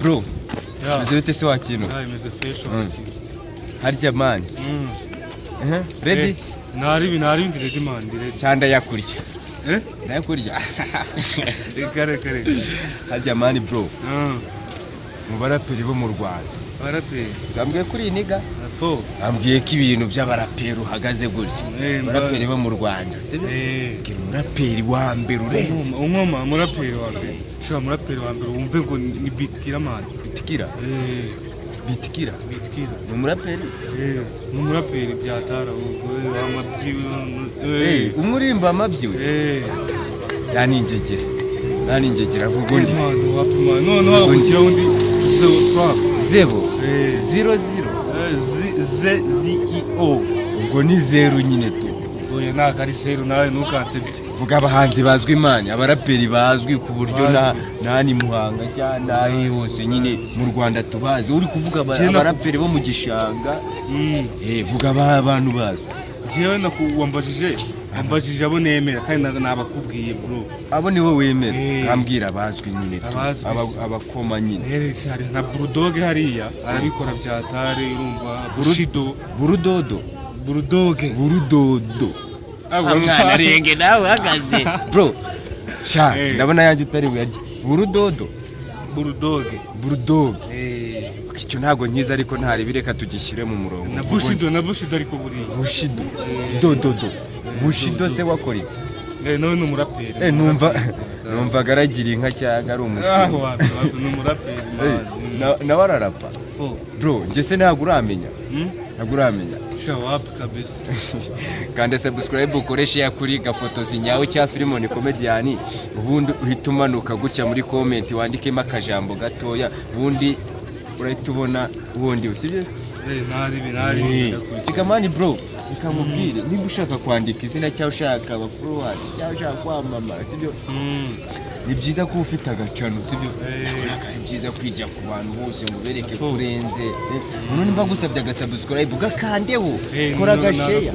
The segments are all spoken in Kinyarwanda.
bro. Mzee si wa kintu. Meze fresh wakintu. Harya man. Ready? Nari ready man, ready. Cyanda yakurya. Nayakurya. Kare. Harya man bro. Mu baraperi bo mu Rwanda. Baraperi. Zambwiye kuri iniga. Fo. Ambwiye ko ibintu by'abaraperi uhagaze gutya. Baraperi bo mu Rwanda. Sibyo? Umuraperi wa mbere urenze. Unkoma umuraperi wa mbere. Shora umuraperi wa mbere wumve ngo ni Bitkira man. Bitkira? Bitkira. Ni umuraperi? Ni umuraperi byatara ubwo amabyi. Umurimba amabyi we. Yani ingegera avuga undi. No wakukira undi Zebo 00 ZZO ubwo ni 0 nyine tu. Oya naka ari 0 nawe nukansebye. Vuga abahanzi bazwi imana, abaraperi bazwi ku buryo nani Muhanga cyane hose nyine mu Rwanda tubazi. Uri kuvuga abaraperi bo mu gishanga. Vuga abantu bazwi. Jewe wambajije abo nemera kandi nabakubwiye bro. Abo ni wowe wemera. Kambwira bazwi nyine abakoma nyine. Hari na Bulldog hariya arabikora byatare urumva Burudodo. Amwana arenge nawe hagaze. Bro. Sha ndabona yanjye utari buyarye. Bulldog. Icyo ntago nkiza ariko ntari bireka tugishyire mu murongo. Na Bushido ariko buri. Bushido. Bushido se wakora iki? Nawe ni umuraperi. Numva garagira inka cyangwa ari umushinga. Wapi ni umuraperi. Nawe ararapa. Bro, nje se ntago uramenya. Sha wapi kabisa. Kandi subscribe ukoreshe ya kuri Gafotozi nyawe cya Filimoni Comedian. Ubundi uhita umanuka gutya muri comment wandikemo akajambo gatoya. Ubundi urahita ubona ubundi usibye. Nari. Ikamani bro, ikamubwire niba ushaka kwandika izina cyangwa ushaka abafollowers cyangwa ushaka kwamamara sibyo. Ni byiza ko ufite agacano sibyo. Ni byiza kwirya ku bantu bose ngo bereke kurenze. None mbagusabye agasubscribe ugakandeho. Kora gashare.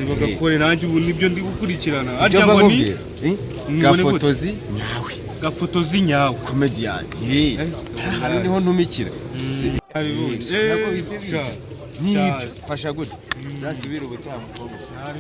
Nagakore nanjye ubu nibyo ndi gukurikirana. Arya ngo ni Gafotozi nyawe. Gafotozi nyawe Comedian. Hano niho ntumikira. Nako bisebye. Nibyo fasha gute. Zasubira ubutaha mukobwa. Nari.